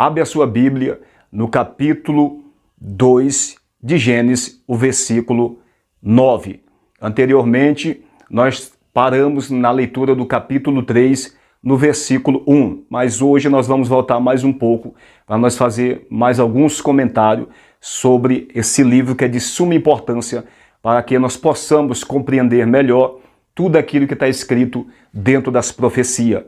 Abre a sua Bíblia no capítulo 2 de Gênesis, o versículo 9. Anteriormente, nós paramos na leitura do capítulo 3, no versículo 1. Mas hoje nós vamos voltar mais um pouco para nós fazer mais alguns comentários sobre esse livro que é de suma importância para que nós possamos compreender melhor tudo aquilo que está escrito dentro das profecias.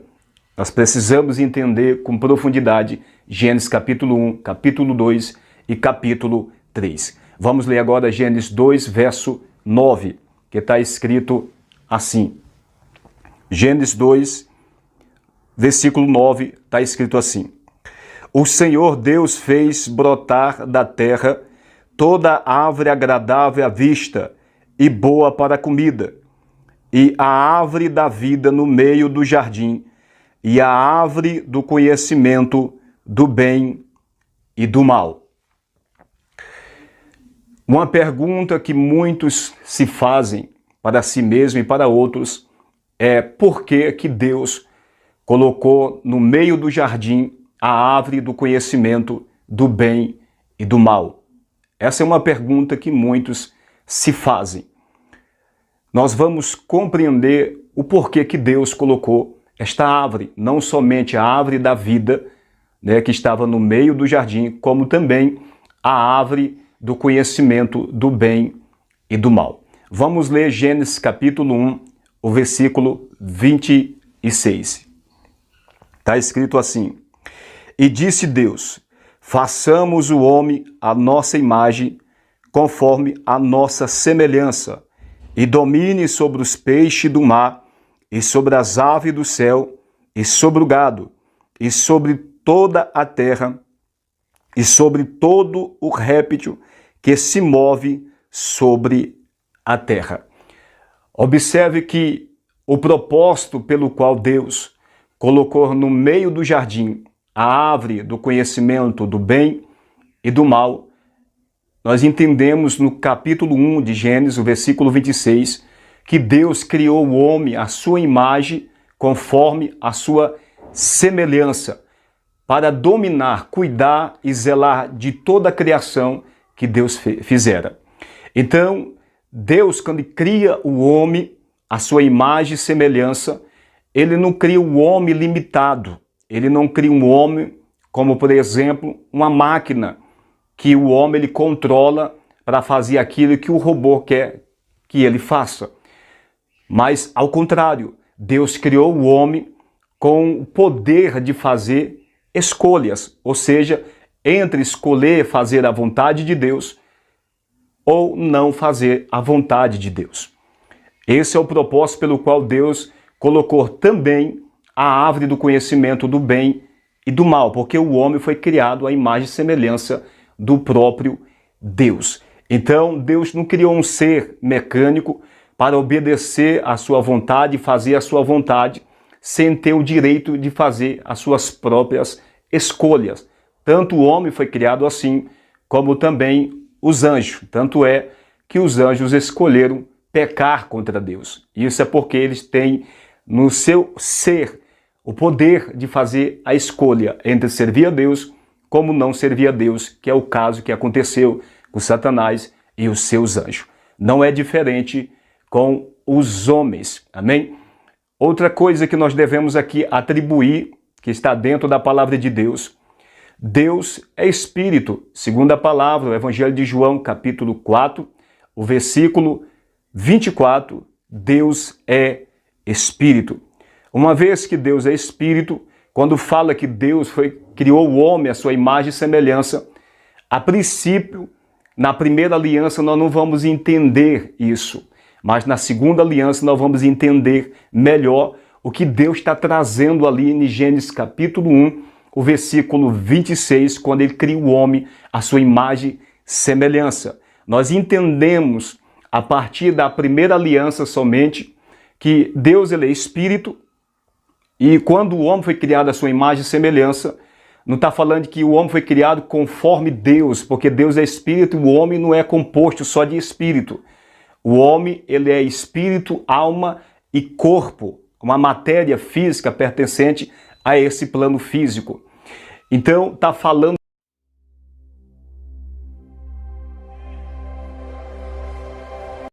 Nós precisamos entender com profundidade Gênesis capítulo 1, capítulo 2 e capítulo 3. Vamos ler agora Gênesis 2, verso 9, que está escrito assim. Gênesis 2, versículo 9, está escrito assim. O Senhor Deus fez brotar da terra toda árvore agradável à vista e boa para a comida, e a árvore da vida no meio do jardim, e a árvore do conhecimento do bem e do mal. Uma pergunta que muitos se fazem para si mesmos e para outros é por que Deus colocou no meio do jardim a árvore do conhecimento do bem e do mal? Essa é uma pergunta que muitos se fazem. Nós vamos compreender o porquê que Deus colocou esta árvore, não somente a árvore da vida, né, que estava no meio do jardim, como também a árvore do conhecimento do bem e do mal. Vamos ler Gênesis capítulo 1, o versículo 26. Está escrito assim: E disse Deus, façamos o homem à nossa imagem, conforme a nossa semelhança, e domine sobre os peixes do mar, e sobre as aves do céu, e sobre o gado, e sobre toda a terra, e sobre todo o réptil que se move sobre a terra. Observe que o propósito pelo qual Deus colocou no meio do jardim a árvore do conhecimento do bem e do mal, nós entendemos no capítulo 1 de Gênesis, o versículo 26, que Deus criou o homem à sua imagem, conforme a sua semelhança, para dominar, cuidar e zelar de toda a criação que Deus fizera. Então, Deus, quando cria o homem à sua imagem e semelhança, ele não cria o homem limitado. Ele não cria um homem como, por exemplo, uma máquina que o homem ele controla para fazer aquilo que o robô quer que ele faça. Mas, ao contrário, Deus criou o homem com o poder de fazer escolhas, ou seja, entre escolher fazer a vontade de Deus ou não fazer a vontade de Deus. Esse é o propósito pelo qual Deus colocou também a árvore do conhecimento do bem e do mal, porque o homem foi criado à imagem e semelhança do próprio Deus. Então, Deus não criou um ser mecânico para obedecer à sua vontade, fazer a sua vontade, sem ter o direito de fazer as suas próprias escolhas. Tanto o homem foi criado assim, como também os anjos. Tanto é que os anjos escolheram pecar contra Deus. Isso é porque eles têm no seu ser o poder de fazer a escolha entre servir a Deus como não servir a Deus, que é o caso que aconteceu com Satanás e os seus anjos. Não é diferente com os homens. Amém? Outra coisa que nós devemos aqui atribuir, que está dentro da palavra de Deus, Deus é Espírito, segundo a palavra, o Evangelho de João, capítulo 4, o versículo 24, Deus é Espírito. Uma vez que Deus é Espírito, quando fala que Deus criou o homem à sua imagem e semelhança, a princípio, na primeira aliança nós não vamos entender isso, mas na segunda aliança nós vamos entender melhor o que Deus está trazendo ali em Gênesis capítulo 1, o versículo 26, quando ele cria o homem à sua imagem e semelhança. Nós entendemos a partir da primeira aliança somente que Deus ele é Espírito, e quando o homem foi criado à sua imagem e semelhança, não está falando que o homem foi criado conforme Deus, porque Deus é Espírito e o homem não é composto só de Espírito. O homem ele é Espírito, alma e corpo, uma matéria física pertencente a esse plano físico. Então, está falando